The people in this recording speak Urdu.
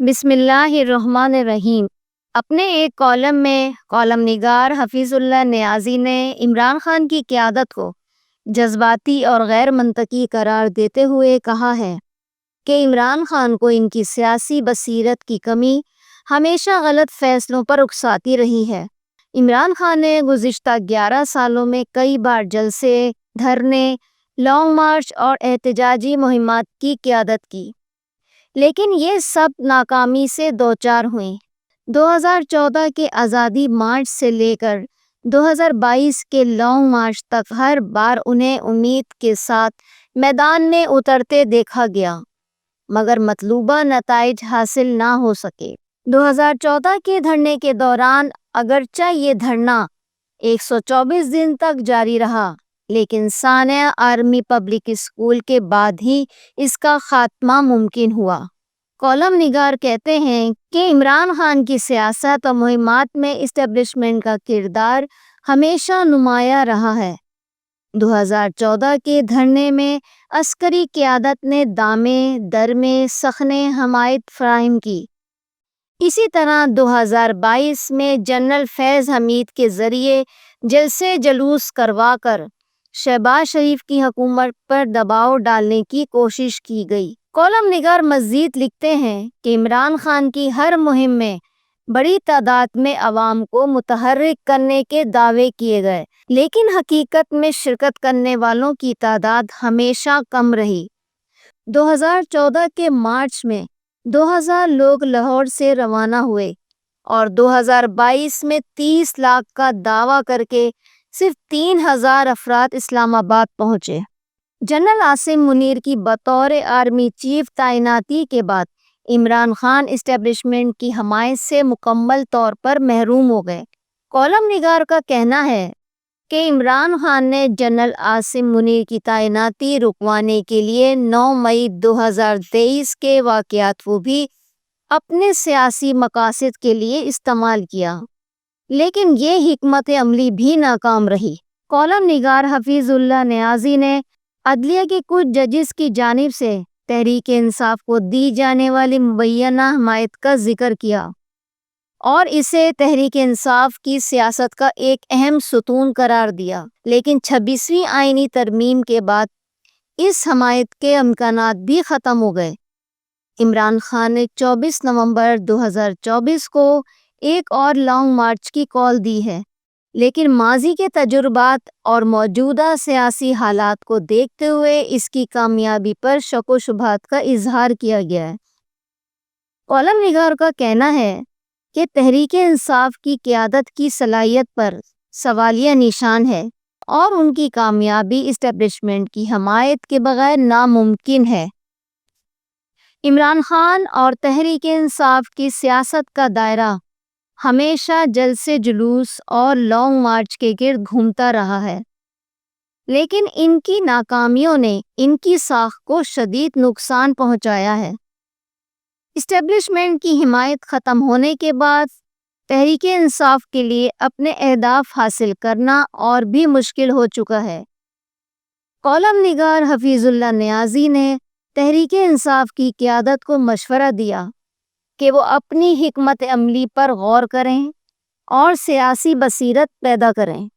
بسم اللہ الرحمن الرحیم۔ اپنے ایک کالم میں کالم نگار حفیظ اللہ نیازی نے عمران خان کی قیادت کو جذباتی اور غیر منطقی قرار دیتے ہوئے کہا ہے کہ عمران خان کو ان کی سیاسی بصیرت کی کمی ہمیشہ غلط فیصلوں پر اکساتی رہی ہے۔ عمران خان نے گزشتہ 11 سالوں میں کئی بار جلسے، دھرنے، لانگ مارچ اور احتجاجی مہمات کی قیادت کی، لیکن یہ سب ناکامی سے دوچار ہوئیں۔ 2014 کے آزادی مارچ سے لے کر 2022 کے لانگ مارچ تک ہر بار انہیں امید کے ساتھ میدان میں اترتے دیکھا گیا، مگر مطلوبہ نتائج حاصل نہ ہو سکے۔ 2014 کے دھرنے کے دوران اگرچہ یہ دھرنا 124 دن تک جاری رہا، لیکن سانیہ آرمی پبلک اسکول کے بعد ہی اس کا خاتمہ ممکن ہوا۔ کالم نگار کہتے ہیں کہ عمران خان کی سیاست اور مہمات میں اسٹیبلشمنٹ کا کردار ہمیشہ نمایاں رہا ہے۔ 2014 کے دھرنے میں عسکری قیادت نے دامے درمے سخنِ حمایت فراہم کی۔ اسی طرح 2022 میں جنرل فیض حمید کے ذریعے جلسے جلوس کروا کر شہباز شریف کی حکومت پر دباؤ ڈالنے کی کوشش کی گئی۔ کالم نگار مزید لکھتے ہیں کہ عمران خان کی ہر مہم میں بڑی تعداد میں عوام کو متحرک کرنے کے دعوے کیے گئے، لیکن حقیقت میں شرکت کرنے والوں کی تعداد ہمیشہ کم رہی۔ 2014 کے مارچ میں 2000 لوگ لاہور سے روانہ ہوئے اور 2022 میں 30 لاکھ کا دعویٰ کر کے صرف 3000 افراد اسلام آباد پہنچے۔ جنرل عاصم منیر کی بطور آرمی چیف تعیناتی کے بعد عمران خان اسٹیبلشمنٹ کی حمایت سے مکمل طور پر محروم ہو گئے۔ کالم نگار کا کہنا ہے کہ عمران خان نے جنرل عاصم منیر کی تعیناتی رکوانے کے لیے 9 مئی 2023 کے واقعات کو بھی اپنے سیاسی مقاصد کے لیے استعمال کیا، لیکن یہ حکمت عملی بھی ناکام رہی۔ کالم نگار حفیظ اللہ نیازی نے عدلیہ کے کچھ ججز کی جانب سے تحریک انصاف کو دی جانے والی مبینہ حمایت کا ذکر کیا اور اسے تحریک انصاف کی سیاست کا ایک اہم ستون قرار دیا، لیکن 26ویں آئینی ترمیم کے بعد اس حمایت کے امکانات بھی ختم ہو گئے۔ عمران خان نے 24 نومبر 2024 کو ایک اور لانگ مارچ کی کال دی ہے، لیکن ماضی کے تجربات اور موجودہ سیاسی حالات کو دیکھتے ہوئے اس کی کامیابی پر شک و شبہات کا اظہار کیا گیا ہے۔ کالم نگار کا کہنا ہے کہ تحریک انصاف کی قیادت کی صلاحیت پر سوالیہ نشان ہے اور ان کی کامیابی اسٹیبلشمنٹ کی حمایت کے بغیر ناممکن ہے۔ عمران خان اور تحریک انصاف کی سیاست کا دائرہ ہمیشہ جلسے جلوس اور لانگ مارچ کے گرد گھومتا رہا ہے، لیکن ان کی ناکامیوں نے ان کی ساکھ کو شدید نقصان پہنچایا ہے۔ اسٹیبلشمنٹ کی حمایت ختم ہونے کے بعد تحریک انصاف کے لیے اپنے اہداف حاصل کرنا اور بھی مشکل ہو چکا ہے۔ کالم نگار حفیظ اللہ نیازی نے تحریک انصاف کی قیادت کو مشورہ دیا کہ وہ اپنی حکمت عملی پر غور کریں اور سیاسی بصیرت پیدا کریں۔